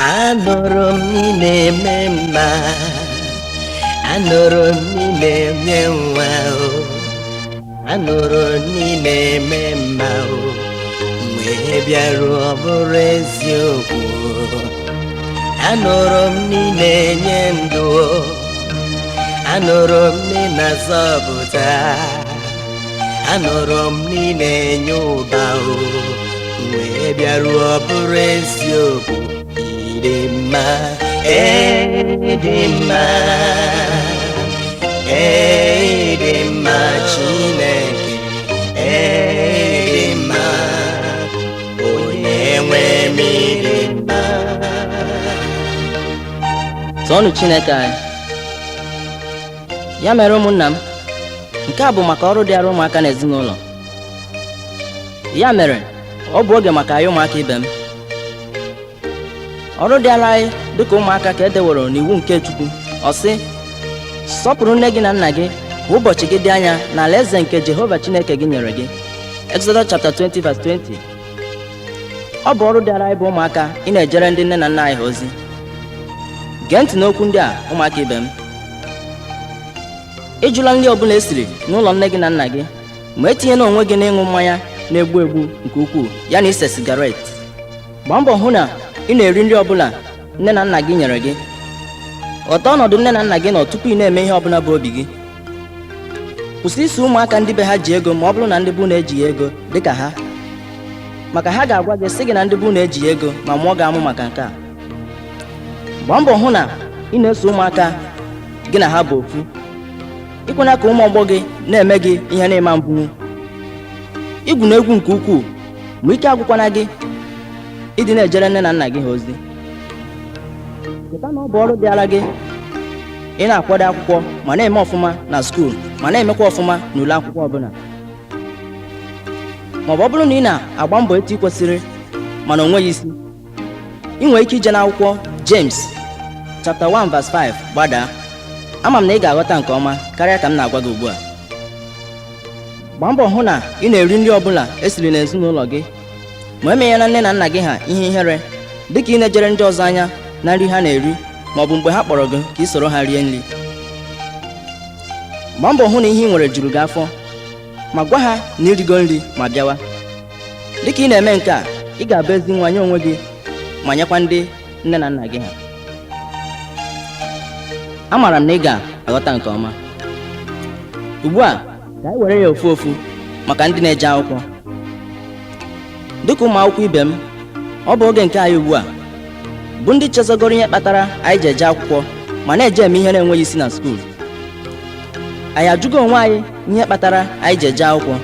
Anụrụ m n'ime mma, anụrụ m n'ime nwa o, anụrụ m n'ime mma o, wee bịaruo ọ bụrụ eziokwu. Anụrụ m n'inye ndụ o, anụrụ m n'ịna-azọpụta, anụrụ m n'inye ụba o, wee bịaruo ọ bụrụ eziokwu. Edema, edema, edema Chineke, edema, onye nwe m edema. Tọọnụ Chineke anyị. Ya mere ụmụnna m, nke a bụ maka ọrụ dịara ụmụaka n'ezinụlọ. Ya mere, ọ bụ oge maka anyị ụmụaka ibe m. Ọrụ dịara anyị dịka ụmụaka ka edeworo n'iwu nke Chukwu. Ọ sị, sọpụrụ nne gị na nna gị ka ụbọchị gị dị anya n'ala eze nke Jehova Chineke gị nyere gị. Exodus chapter 20 verse 20. Ọ bụ ọrụ dịara anyị bụ ụmụaka ị na-ejere ndị nne na nna anyị ha ozi. Gee ntị n'okwu ndị a ụmụaka ibe m. Ịjụla nri ọbụla esiri n'ụlọ nne gị na nna gị, ma etinye n'onwe gị n'ịṅụ mmanya na-egbu egbu nke ukwuu ya na ise sigaret. Gbaa mbọ hụ na ị na-eri nri ọbụla nne na nna gị nyere gị. Ghọta ọnọdụ nne na nna gị nọ tupu ị na-eme ihe ọbụla bụ obi gị. Kwụsị iso ụmụaka ndị be ha ji ego ma ọ bụrụ na ndị bụ na-ejighị ego dịka ha, maka ha ga-agwa gị sị gị na ndị bụ na-ejighị ego ma mụọ ga-amụ maka nke a. Gbaa mbọ hụ na ị na-eso ụmụaka gị na ha bụ ofu. Ịkwụna ka ụmụ ọgbọ gị na-eme gị ihe na-ịma mbụ. Igwu na egwu nke ukwuu ma ike agwụkwana gị ịdị na-ejere nne na nna gị ha ozi. Cheta na ọ bụ ọrụ dịara gị ị na-akwado akwụkwọ ma na-eme ọfụma na skuul ma na-emekwa ọfụma n'ule akwụkwọ ọbụla. Ma ọ bụrụ na ị na-agba mbọ etu ị kwesịrị mana o nweghị isi, ị nwere ike ije n'akwụkwọ James chapter 1 verse 5 gbadaa. Ama m na ị ga-aghọta nke ọma karịa ka m na-agwa gị ugbu a. Gbaa mbọ hụ na ị na-eri nri ọbụla esiri n'ezinụlọ gị, ma emenyela nne na nna gị ha ihe ihere dịka ị na-ejere ndị ọzọ anya na nri ha na-eri ma ọ bụ mgbe ha kpọrọ gị ka ị soro ha rie nri. Gbaa mbọ hụ na ihe ị nwere juru gị afọ, ma gwa ha na irigo nri ma bịawa. Dịka ị na-eme nke a, ị ga-abụ ezi nwa nye onwe gị ma nyekwa ndị nne na nna gị ha. Amaara m na ị ga-aghọta nke ọma. Ugbu a ka anyị were ya ofu ofu maka ndị na-eje akwụkwọ. Dịka ụmụ akwụkwọ ibe m, ọ bụ oge nke anyị ugbu a bụ ndị chezogoro ihe kpatara anyị ji eje akwụkwọ ma na-eje eme ihe na-enweghị isi na skuul. Anyị ajụgo onwe anyị ihe kpatara anyị ji eje akwụkwọ.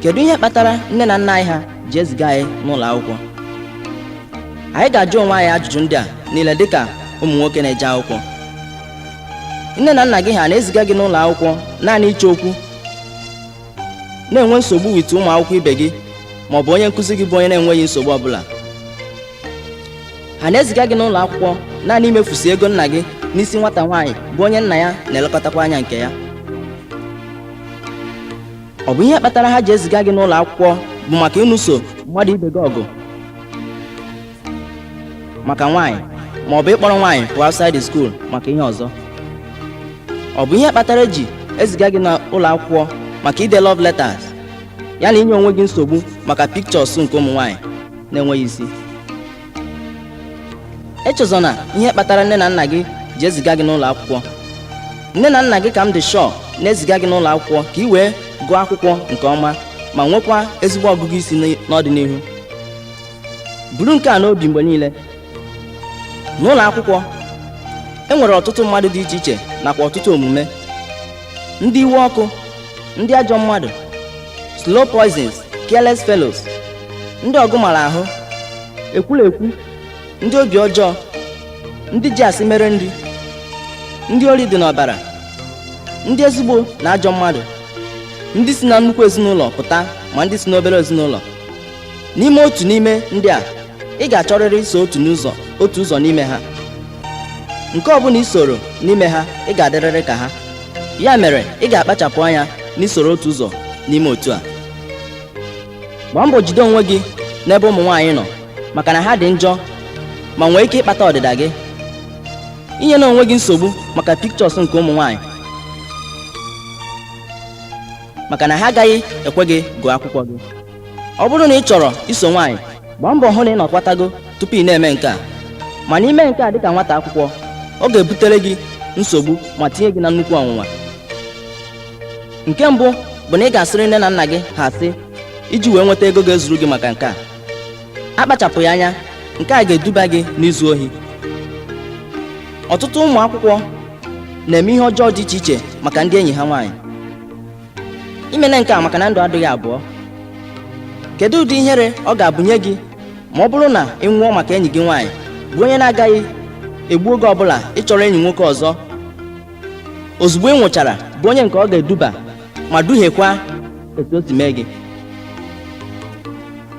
Kedu ihe kpatara nne na nna anyị ha ji eziga anyị n'ụlọ akwụkwọ? Anyị ga-ajụ onwe anyị ajụjụ ndị a niile dịka ụmụ nwoke na-eje akwụkwọ. Nne na nna gị ha na-eziga gị n'ụlọ akwụkwọ naanị ịchọ okwu, na-enwe nsogbu wit ụmụ akwụkwọ ibe gị ma ọ bụ onye nkụzi gị bụ onye na-enweghị nsogbu ọbụla? Ha na-eziga gị n'ụlọ akwụkwọ naanị imefusi ego nna gị n'isi nwata nwaanyị bụ onye nna ya na-elekọtakwa anya nke ya? Ọ bụ ihe kpatara ha ji eziga gị n'ụlọ akwụkwọ bụ maka ịnụso mmadụ ibe gị ọgụ maka nwaanyị ma ọ bụ ịkpọrọ nwaanyị pụọ outside the school maka ihe ọzọ? Ọ bụ ihe kpatara eji eziga gị n'ụlọ akwụkwọ maka ide love letters ya na inye onwe gị nsogbu maka pictures nke ụmụ nwaanyị na-enweghị isi? Echezona ihe kpatara nne na nna gị ji eziga gị n'ụlọ akwụkwọ. Nne na nna gị ka m dị sure na-eziga gị n'ụlọ akwụkwọ ka ị wee gụọ akwụkwọ nke ọma ma nwekwa ezigbo ọgụgụ isi n'ọdịnihu. Buru nke a n'obi mgbe niile. N'ụlọ akwụkwọ, e nwere ọtụtụ mmadụ dị iche iche nakwa ọtụtụ omume. Ndị iwe ọkụ, ndị ajọ mmadụ, slow poisons, careless fellows, ndị ọgụ mara ahụ, ekwulekwu, ndị obi ọjọọ, ndị ji asị mere nri, ndị ori dị n'ọbara, ndị ezigbo na ajọ mmadụ, ndị si na nnukwu ezinụlọ pụta ma ndị si n'obere ezinụlọ. N'ime otu n'ime ndị a, ị ga-achọrịrị iso otu ụzọ n'ime ha. Nke ọbụla isoro n'ime ha, ị ga-adịrịrị ka ha. Ya mere, ị ga-akpachapụ anya n'isoro otu ụzọ n'ime otu a. Gbaa mbọ jide onwe gị n'ebe ụmụ nwaanyị nọ, maka na ha dị njọ ma nwee ike ịkpata ọdịda gị, inye na onwe gị nsogbu maka pictures nke ụmụ nwaanyị, maka na ha agaghị ekwe gị gụọ akwụkwọ gị. Ọ bụrụ na ị chọrọ iso nwaanyị, gbaa mbọ hụ na ị nọkwatago tupu ị na-eme nke a. Ma n'ime nke a dịka nwata akwụkwọ, ọ ga-ebutere gị nsogbu ma tinye gị na nnukwu ọnwụnwa. Nke mbụ bụ na ị ga-asịrị nne na nna gị ha asị iji wee nweta ego ga-ezuru gị maka nke a. Akpachapụghị anya, nke a ga-eduba gị n'izu ohi. Ọtụtụ ụmụ akwụkwọ na-eme ihe ọjọọ dị iche iche maka ndị enyi ha nwaanyị. Imene nke a maka na ndụ adịghị abụọ. Kedu ụdị ihere ọ ga-abụnye gị ma ọ bụrụ na ị nwụọ maka enyi gị nwaanyị bụ onye na-agaghị egbu oge ọbụla ị chọrọ enyi nwoke ọzọ? Ozugbo ị nwụchara bụ onye nke ọ ga-eduba ma duhiekwa etu o si mee gị.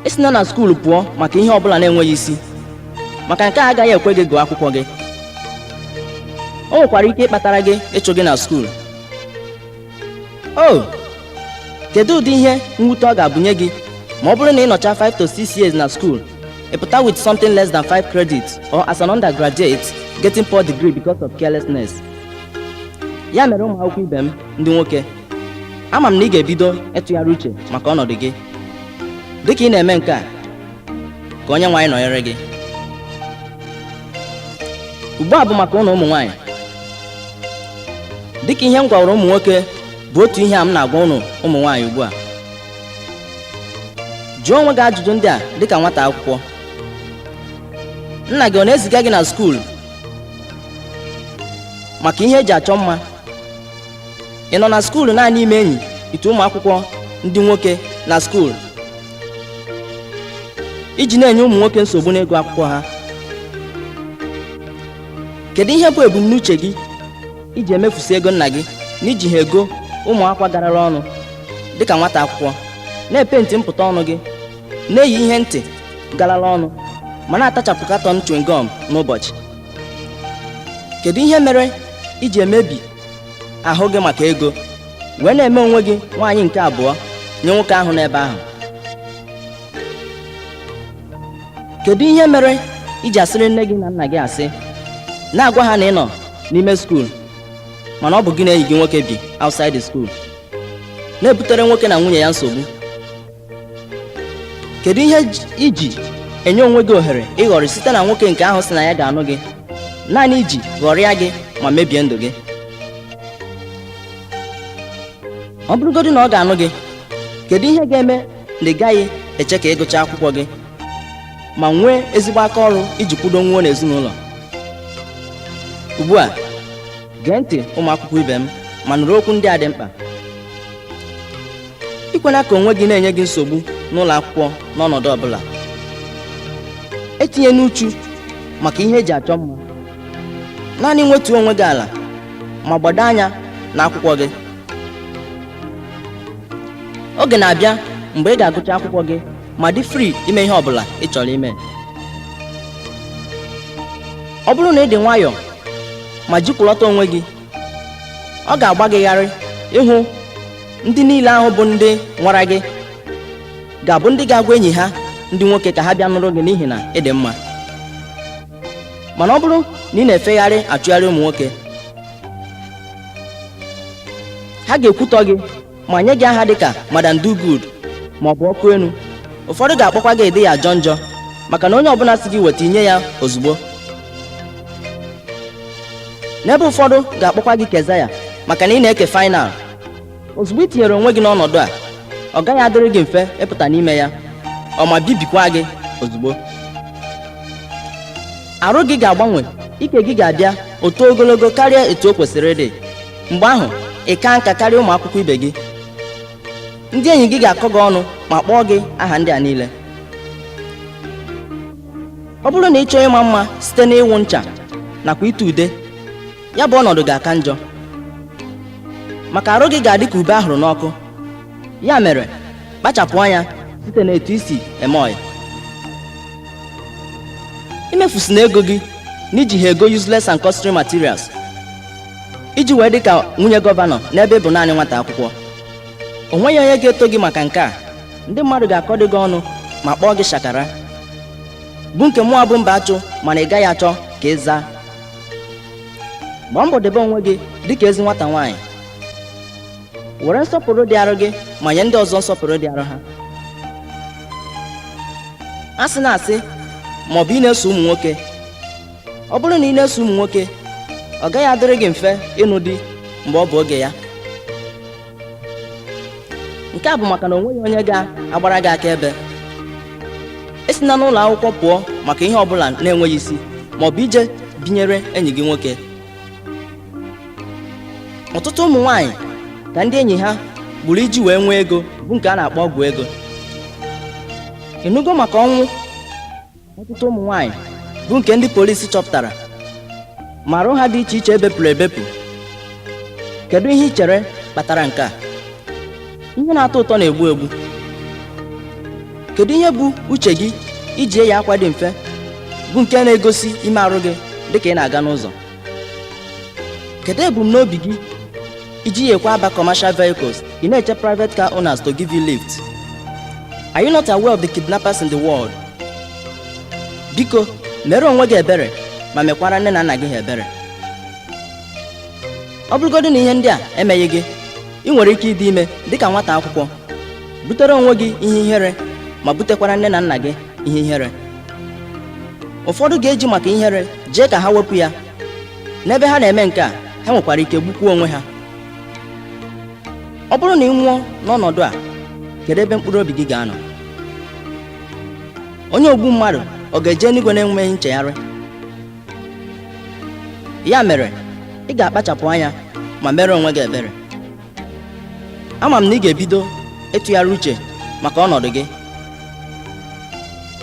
Esi na skuulu pụọ maka ihe ọbụla na-enweghị isi, maka nke a agaghị ekwe gị gụọ akwụkwọ gị. O nwekwara ike ịkpatara gị ịchụ gị na skuulu. O, kedu ụdị ihe mwute ọ ga-abụnye gị ma ọ bụrụ na ị nọcha 5 to 6 years na school, ị pụta with something less than 5 credits or as an undergraduate getting poor degree because of carelessness. Ya mere ụmụ akwụkwọ ibe m ndị nwoke, ama m na ị ga-ebido ịtụgharị uche maka ọnọdụ gị. Dịka ị na-eme nke a, ka onye nwaanyị nọnyere gị. Ugbu a bụ maka ụnụ ụmụ nwaanyị. Dịka ihe m gwara ụmụ nwoke bụ otu ihe a m na-agwa ụnụ ụmụ nwaanyị ugbu a. Jụọ onwe gị ajụjụ ndị a dịka nwata akwụkwọ. Nna gị ọ na-eziga gị na skuul maka ihe eji achọ mma? Ị nọ na skuul naanị ime enyi ite ụmụ akwụkwọ ndị nwoke na skuul iji na-enye ụmụ nwoke nsogbu n'ịgụ akwụkwọ ha? Kedu ihe bụ ebumnuche gị iji emefusi ego nna gị na iji ha ego ụmụ akwa garara ọnụ dịka nwata akwụkwọ, na-epenti mpụta ọnụ gị, na-eyi ihe ntị garara ọnụ, ma na-atachapụ katọn chewing gum n'ụbọchị? Kedu ihe mere iji emebi ahụ gị maka ego wee na-eme onwe gị nwaanyị nke abụọ nye nwoke ahụ n'ebe ahụ? Kedu ihe mere iji asịrị nne gị na nna gị asị, na-agwa ha na ị nọ n'ime skuul mana ọ bụ gị na enyi gị nwoke bi outside the school, na-ebutere nwoke na nwunye ya nsogbu? Kedu ihe iji enye onwe gị ohere ịghọrị site na nwoke nke ahụ sị na ya ga-anụ gị, naanị iji ghọrịa gị ma mebie ndụ gị? Ọ bụrụgodị na ọ ga-anụ gị, kedu ihe ga-eme na ị gaghị eche ka ịgụcha akwụkwọ gị ma nwee ezigbo aka ọrụ iji kwudo nwuo n'ezinụlọ? Ugbu a, gee ntị ụmụ akwụkwọ ibe m ma nụrụ okwu ndị a dị mkpa. Ikwena ka onwe gị na-enye gị nsogbu n'ụlọ akwụkwọ n'ọnọdụ ọbụla. Etinye n'uchu maka ihe eji achọ mma. Naanị nwetuo onwe gị ala ma gbado anya na akwụkwọ gị. Oge na-abịa mgbe ị ga-agụcha akwụkwọ gị ma dị free ime ihe ọbụla ị chọrọ ime. Ọ bụrụ na ị dị nwayọọ ma jikwulọta onwe gị, ọ ga-agba gị gharị ịhụ ndị niile ahụ bụ ndị nwara gị ga-abụ ndị ga-agwa enyi ha ndị nwoke ka ha bịa nụrụ gị n'ihi na ị dị mma. Mana ọ bụrụ na ị na-efegharị achụgharị ụmụ nwoke, ha ga-ekwutọ gị ma nye gị aha dịka Madam Do Good ma ọ bụ ọkụ enu. Ụfọdụ ga-akpọkwa gị ịdị ya ajọ njọ maka na onye ọbụla si gị weta inye ya ozugbo. N'ebe ụfọdụ ga-akpọkwa gị Kezaya maka na ị na-eke final. Ozugbo ị tinyere onwe gị n'ọnọdụ a, ọ gaghị adịrị gị mfe ịpụta n'ime ya, ọ ma bibikwa gị ozugbo. Arụ gị ga-agbanwe, ike gị ga-abịa oto ogologo karịa etu o kwesịrị ịdị. Mgbe ahụ, ị ka nka karịa ụmụ akwụkwọ ibe gị. Ndị enyi gị ga-akọ gị ọnụ ma kpọọ gị aha ndị a niile. Ọ bụrụ na ị chọọ ịma mma site n'ịwụ ncha nakwa ite ude, ya bụ ọnọdụ ga-aka njọ, maka arụ gị ga-adị ka ube ahụrụ n'ọkụ. Ya mere, kpachapụ anya site n'etu isi eme ọya. Imefusina ego gị n'iji ha ego useless and costly materials iji wee dị ka nwunye gọvanọ n'ebe bụ naanị nwata akwụkwọ. O nweghị onye ga-eto gị maka nke a. Ndị mmadụ ga-akọdị gị ọnụ ma kpọọ gị shakara. bụ nke mụa bụ mba achụ mana ị gaghị achọ ka ị zaa. Gbaa mbọ debe onwe gị dịka ezi nwata nwaanyị. Were nsọpụrụ dị arụ gị ma nye ndị ọzọ nsọpụrụ dị arụ ha. Asị na asị ma ọ bụ ị na-eso ụmụ nwoke. Ọ bụrụ na ị na-eso ụmụ nwoke, ọ gaghị adịrị gị mfe ịnụ di mgbe ọ bụ oge ya. Nke a bụ maka na o nweghị onye ga-agbara gị akaebe. Esina n'ụlọ akwụkwọ pụọ maka ihe ọbụla na-enweghị isi ma ọ bụ ije binyere enyi gị nwoke. Ọtụtụ ụmụ nwaanyị ka ndị enyi ha gburu iji wee nwee ego bụ nke a na-akpọ ọgwụ ego. Ịnụgo maka ọnwụ ọtụtụ ụmụ nwaanyị bụ nke ndị polisi chọpụtara ma arụ ha dị iche iche ebepụrụ ebepụ. Kedu ihe ị chere kpatara nke a? Ihe na-atọ ụtọ na-egbu egbu. Kedu ihe bụ uche gị iji eyi akwa dị mfe bụ nke na-egosi ime arụ gị dịka ị na-aga n'ụzọ? Kedu ebumnobi gị iji yekwa aba commercial vehicles ị na-eche private car owners to give you lift? Are you not aware of the kidnappers in the world? Biko, mere onwe gị ebere ma mekwara nne na nna gị ha ebere. Ọ bụrụgodị na ihe ndị a emeghị gị, ị nwere ike ịdị ime dịka nwata akwụkwọ, butere onwe gị ihe ihere ma butekwara nne na nna gị ihe ihere. Ụfọdụ ga-eji maka ihere jee ka ha wepụ ya. N'ebe ha na-eme nke a, ha nwekwara ike gbukwuo onwe ha. Ọ bụrụ na ị nwụọ n'ọnọdụ a, kedu ebe mkpụrụ obi gị ga-anọ? Onye ogbu mmadụ ọ ga-eje n'igwe na-enweghị nchegharị? Ya mere, ị ga-akpachapụ anya ma mere onwe gị ebere. Ama m na ị ga-ebido ịtụgharị uche maka ọnọdụ gị.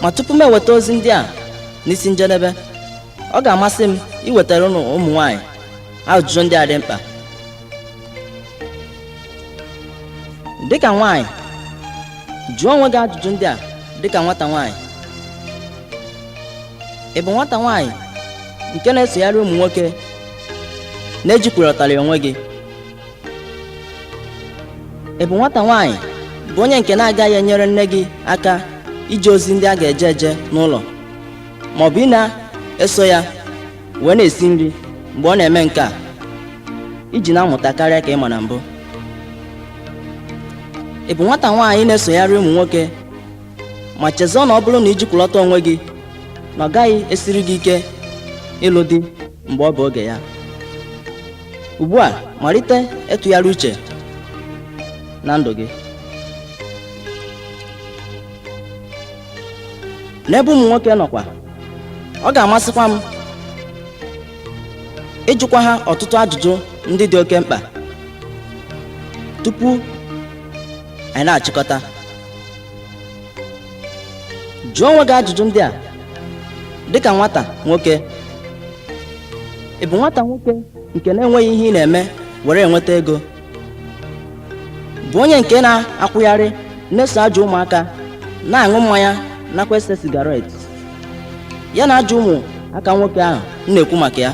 Ma tupu m eweta ozi ndị a n'isi njedebe, ọ ga-amasị m iwetara ụmụ nwaanyị ajụjụ ndị a dị mkpa. Dịka nwaanyị, jụọ onwe gị ajụjụ ndị a dịka nwata nwaanyị. Ị bụ nwata nwaanyị nke na-esogharị ụmụ nwoke na-ejikwurọtara onwe gị? Ị bụ nwata nwaanyị bụ onye nke na-agaghị enyere nne gị aka ije ozi ndị a ga-eje eje n'ụlọ, ma ọ bụ ị na-eso ya wee na-esi nri mgbe ọ na-eme nke a iji na-amụta karịa ka ị ma na mbụ? Ị bụ nwata nwaanyị na-esogharị ụmụ nwoke ma chezọọ na ọ bụrụ na ijikwulọta onwe gị na ọ gaghị esiri gị ike ịlụ di mgbe ọ bụ oge ya? Ugbu a, malite ịtụgharị uche na ndụ gị. N'ebe ụmụ nwoke nọkwa, ọ ga-amasịkwa m ịjụkwa ha ọtụtụ ajụjụ ndị dị oke mkpa tupu anyị na-achịkọta. Jụọ onwe gị ajụjụ ndị a dịka nwata nwoke. Ị bụ nwata nwoke nke na-enweghị ihe ị na-eme were enweta ego? Bụ onye nke na-akwụgharị na-eso ajọ ụmụaka, na-aṅụ mmanya nakwa ese sigaret? Ya na ajọ ụmụaka nwoke ahụ m na-ekwu maka ya,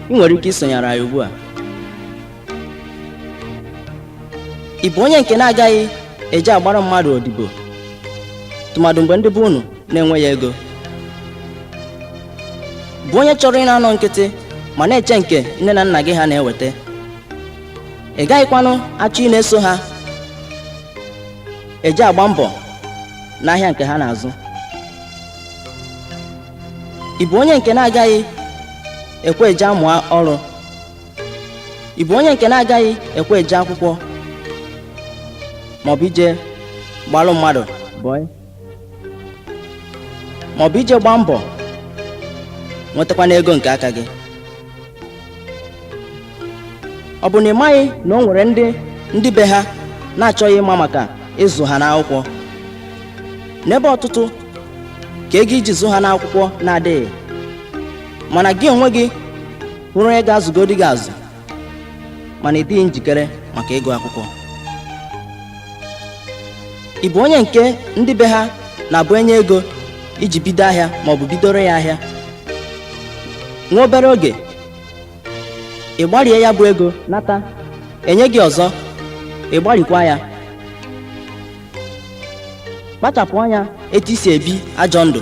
ị nwere ike isonyere anyị ugbu a. Ị bụ onye nke na-agaghị eje agbara mmadụ odibo tụmadụ mgbe ndị bụ unu na-enweghị ego? Bụ onye chọrọ ị na-anọ nkịtị ma na-eche nke nne na nna gị ha na-eweta? Ị gaghịkwanụ achọ ị na-eso ha eje agba mbọ n'ahịa nke ha na-azụ? Ị bụ onye nke na-agaghị ekwe eje amụ ọrụ? Ị bụ onye nke na-agaghị ekwe eje akwụkwọ maọbụ ije gbalụ mmadụ bọị, maọbụ ije gbaa mbọ nwetakwana ego nke aka gị? Ọ bụ na ị maghị na o nwere ndị be ha na-achọghị ịma maka ịzụ ha n'akwụkwọ, n'ebe ọtụtụ ka ego iji zụ ha n'akwụkwọ na-adịghị, mana gị onwe gị hụrụ onye ga-azụgodi gị azụ mana ị dịghị njikere maka ịgụ akwụkwọ? Ị bụ onye nke ndị be ha na-abụ enye ego iji bido ahịa maọbụ bidoro ya ahịa? Nwa obere oge ị gbarie ya bụ ego nata, enye gị ọzọ, ị gbarikwa ya. Kpachapụ anya etu isi ebi ajọ ndụ.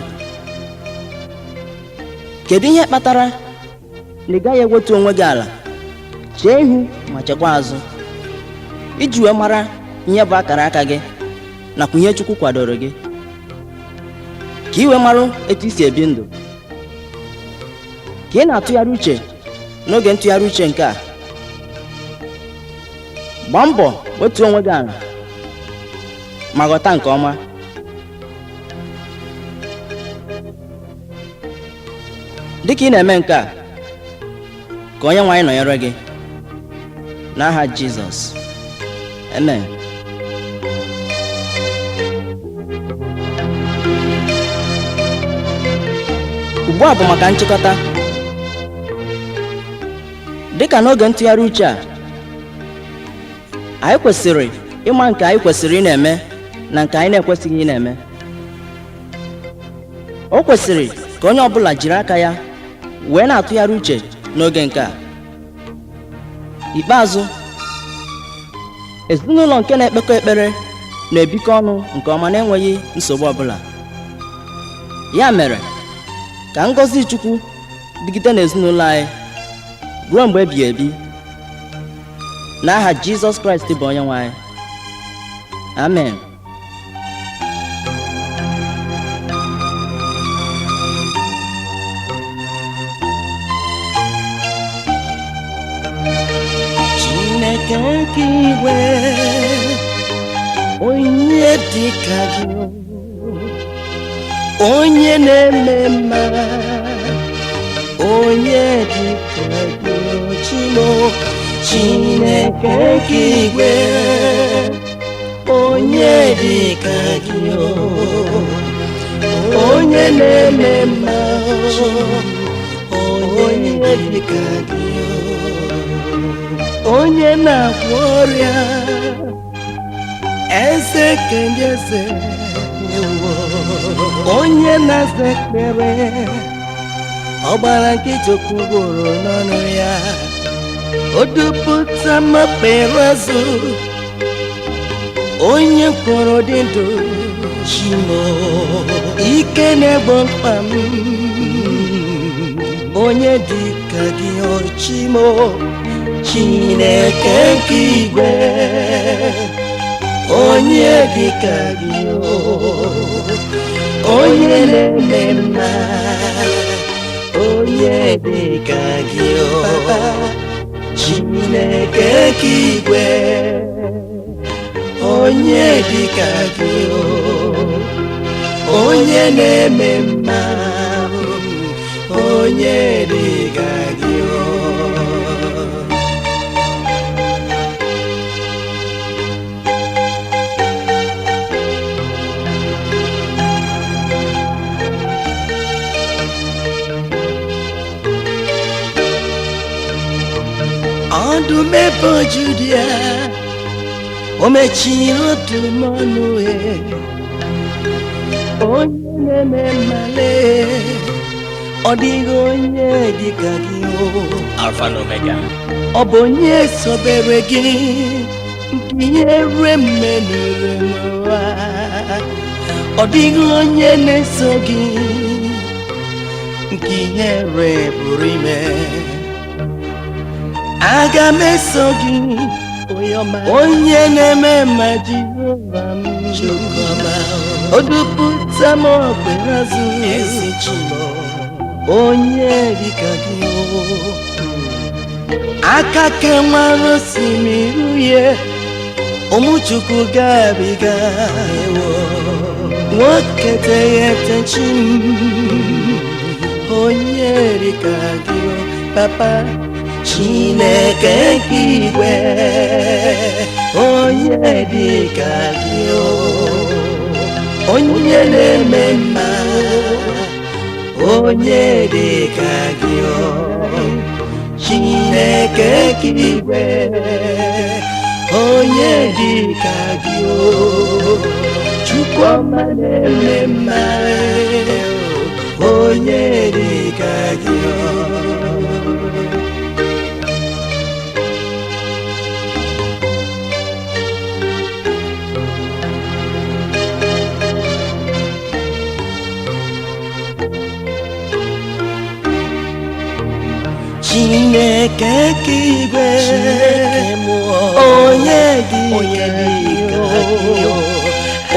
kedu ihe kpatara na ị gaghị ewetu onwe gị ala, chee ihu ma chekwa azụ, iji wee mara ihe bụ akara aka gị nakwa ihe Chukwu kwadoro gị, ka ị wee mara etu i si ebi ndụ? Ka ị na-atụgharị uche n'oge ntụgharị uche nke a, gbaa mbọ wetuo onwe gị ala ma ghọta nke ọma. Dịka ị na-eme nke a, ka Onyenwe anyị nọnyere gị n'aha Jizọs. Amen. Ugbu a bụ maka nchịkọta. Dịka n'oge ntụgharị uche a, anyị kwesịrị ịma nke anyị kwesịrị ị na-eme na nke anyị na-ekwesịghị ị na-eme. O kwesịrị ka onye ọbụla jiri aka ya wee na-atụgharị uche n'oge nke a. Ikpeazụ, ezinụlọ nke na-ekpekọ ekpere na-ebikọ ọnụ nke ọma na-enweghị nsogbu ọbụla. Ya mere, ka ngọzi Chukwu dịgide n'ezinụlọ anyị ruo mgbe ebighị ebi, n'aha Jizọs Kraịst bụ Onyenwe anyị. Amen. Chineke nke igwe, onye dị ka gị, onye na-eme mma, onye dị ka gị, Chineke nke igwe, onye dị ka gị, onye na-eme mma, onye dị ka gị, onye na-agwọ ọrịa, eze nke eze, onye na-aza ekpere, ọgbara nkịtị kwugboro n'ọnụ ya, o dupụta mkpere azụ, onye mkpọrọ dị ndụ, Chimo, ike na-egbo mkpa m, onye dị ka gị, Chimo, Chineke nke igwe, onye dị ka gị, onye na-eme mma, onye dị ka gị, Chineke nke igwe, onye dị ka gị, onye na-eme mma, onye dị ka gị. Ọdụm ebe Judia, o mechiri ọdụm ọnụ, onye na-eme mmale, ọ dịghị onye dị ka gị, Alpha na Omega. ọ bụ onye sobere gị, nke ihe rue mmenụrụ n'ụwa, ọ dịghị onye na-eso gị, nke ihe rue bụrụ ime. Aga m eso gị, onye na-eme mma, Jehova m, o dupụta m ọgbara azụ, onye dị ka gị, aka kewara osimiri uhie, ụmụ Chukwu gabiga, nwoke teghete chi m, onye dị ka gị, Papa, Chineke nke igwe, onye dị ka gị, onye na-eme mma, onye dị ka gị, Chineke nke igwe, onye dị ka gị, Chukwu ọma na-eme mma, onye dị ka gị. Chineke nke igwe onye dị ka gị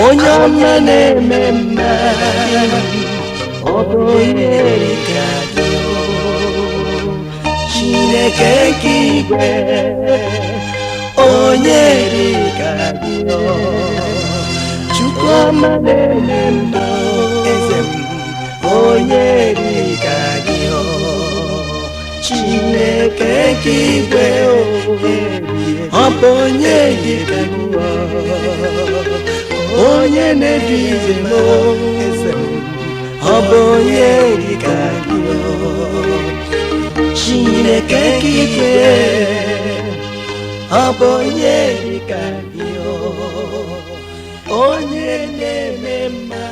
onye ọma na-eme mma ọ bụ onye dị ka gị Chineke nke igwe onye dị ka gị Chukwu ọma na-eme mma eze m onye dị ka gị Chineke nke igwe ọ bụ onye dị ka gị onye na-edu ije m ọ bụ onye dị ka gị Chineke nke igwe ọ bụ onye dị ka gị onye na-eme mma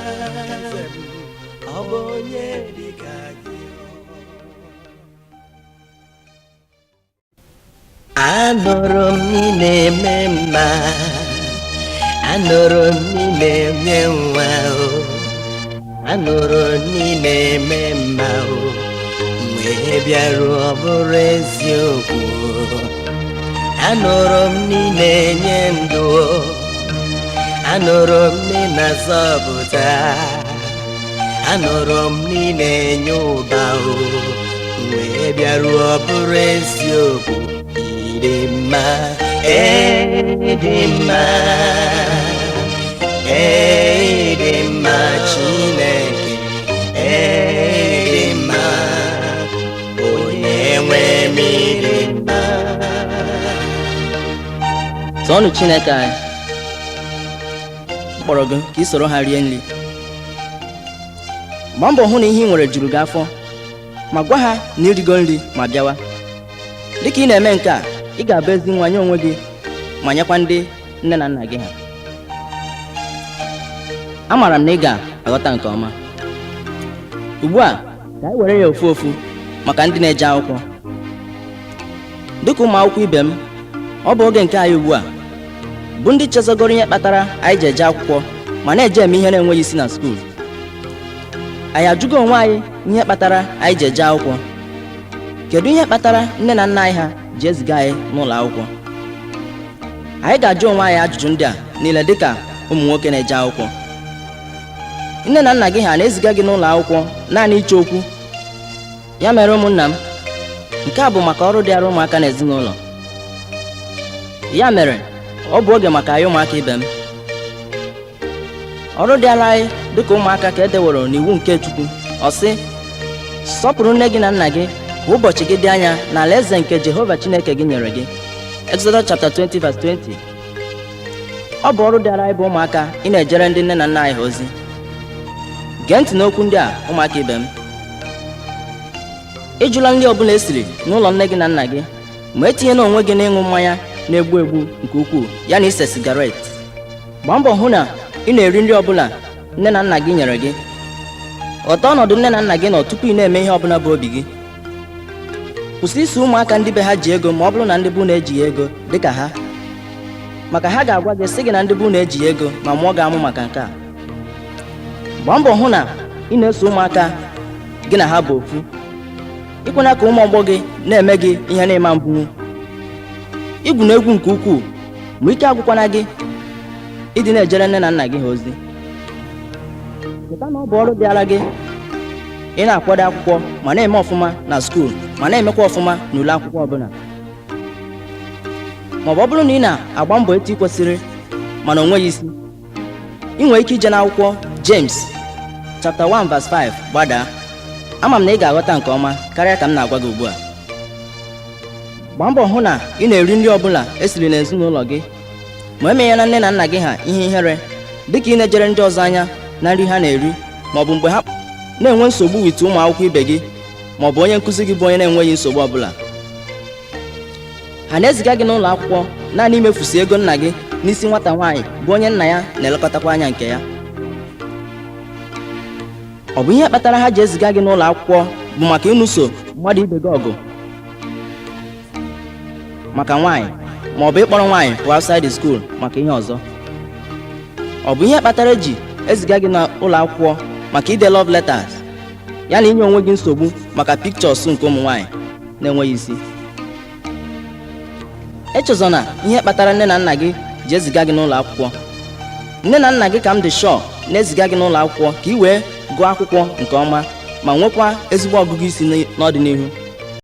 ọ bụ onye dị ka gị anụrụ m na-eme mma anụrụ m na-eme nwa anụrụ m na-eme mma mgbe bịaruo ọ bụrụ eziokwu anụrụ m na-enye ndụ anụrụ m na-azọpụta anụrụ m na-enye ụba mgbe bịaruo ọ bụrụ eziokwu dị mma dị mma dị mma Chineke dị mma onye nwe m dị mma Tọọnụ Chineke anyị kpọrọ gị ka ị soro ha rie nri gbaa mbọ hụ na ihe ị nwere juru gị afọ ma gwa ha na irigo nri ma bịawa dịka ị na-eme nke a ị ga-abụ ezi nwa nye onwe gị ma nyekwa ndị nne na nna gị ha amaara m na ị ga-aghọta nke ọma ugbu a ka anyị were ya ofu ofu maka ndị na-eje akwụkwọ dịka ụmụ akwụkwọ ibe m ọ bụ oge nke anyị ugbu a bụ ndị chezogoro ihe kpatara anyị ji eje akwụkwọ ma na-eje eme ihe na-enweghị isi na skuul anyị ajụgo onwe anyị ihe kpatara anyị ji eje akwụkwọ kedu ihe kpatara nne na nna anyị ha ji eziga anyị n'ụlọ akwụkwọ anyị ga-ajụ onwe anyị ajụjụ ndị a niile dịka ụmụ nwoke na-eje akwụkwọ nne na nna gị ha na-eziga gị n'ụlọ akwụkwọ naanị ịchọ okwu ya mere ụmụnna m nke a bụ maka ọrụ dịara ụmụaka na ezinụlọ ya mere ọ bụ oge maka anyị ụmụaka ibe m ọrụ dịara anyị dịka ụmụaka ka e deworo n'iwu nke Chukwu ọ sị sọpụrụ nne gị na nna gị ka ụbọchị gị dị anya n'ala eze nke Jehova Chineke gị nyere gị Exodus chapter 20 verse 20 ọ bụ ọrụ dịara anyị bụ ụmụaka ị na-ejere ndị nne na nna anyị ha ozi gee ntị n'okwu ndị a ụmụaka ibe m ịjụla nri ọbụla esiri n'ụlọ nne gị na nna gị ma etinye n'onwe gị n'ịṅụ mmanya na-egbu egbu nke ukwuu ya na ise sigaret gbaa mbọ hụ na ị na-eri nri ọbụla nne na nna gị nyere gị ghọta ọnọdụ nne na nna gị nọ tupu ị na-eme ihe ọbụla bụ obi gị kwụsị iso ụmụaka ndị be ha ji ego ma ọ bụrụ na ndị bụ na-ejighị ego dịka ha maka ha ga-agwa gị sị gị na ndị bụ na-ejighị ego ma mụọ ga-amụ maka nke a gbaa mbọ hụ na ị na-eso ụmụaka gị na ha bụ ofu ikwena ka ụmụ ọgbọ gị na-eme gị ihe na-ema mbụ igwu na egwu nke ukwuu ma ike agwụkwana gị ịdị na-ejere nne na nna gị ha ozi cheta na ọ bụ ọrụ dịara gị ị na-akwado akwụkwọ ma na-eme ọfụma na skuul ma na-emekwa ọfụma n'ụlọ akwụkwọ ọbụla maọbụ ọ bụrụ na ị na-agba mbọ etu ị kwesịrị mana o nweghị isi ị nwere ike ije n'akwụkwọ James chapter 1 verse 5 gbadaa ama m na ị ga-aghọta nke ọma karịa ka m na-agwa gị ugbu a gbaa mbọ hụ na ị na-eri nri ọbụla esiri n'ezinụlọ gị ma emenyela nne na nna gị ha ihe ihere dịka ị na-ejere ndị ọzọ anya na nri ha na-eri maọbụ mgbe ha na-enwe nsogbu wit ụmụ akwụkwọ ibe gị maọbụ onye nkụzi gị bụ onye na-enweghị nsogbu ọbụla ha na-eziga gị n'ụlọ akwụkwọ naanị imefusi ego nna gị n'isi nwata nwaanyị bụ onye nna ya na-elekọtakwa anya nke ya ọ bụ ihe kpatara ha ji eziga gị n'ụlọ akwụkwọ bụ maka ịnụso mmadụ ibe gị ọgụ maka nwaanyị ma ọ bụ ịkpọrọ nwaanyị pụọ outside the school maka ihe ọzọ ọ bụ ihe kpatara eji eziga gị n'ụlọ akwụkwọ maka ide love letters ya na inye onwe gị nsogbu maka pictures nke ụmụ nwaanyị na-enweghị isi. Echezona ihe kpatara nne na nna gị ji eziga gị n'ụlọ akwụkwọ. Nne na nna gị ka m dị sure na-eziga gị n'ụlọ akwụkwọ ka ị wee gụọ akwụkwọ nke ọma ma nwekwa ezigbo ọgụgụ isi n'ọdịnihu.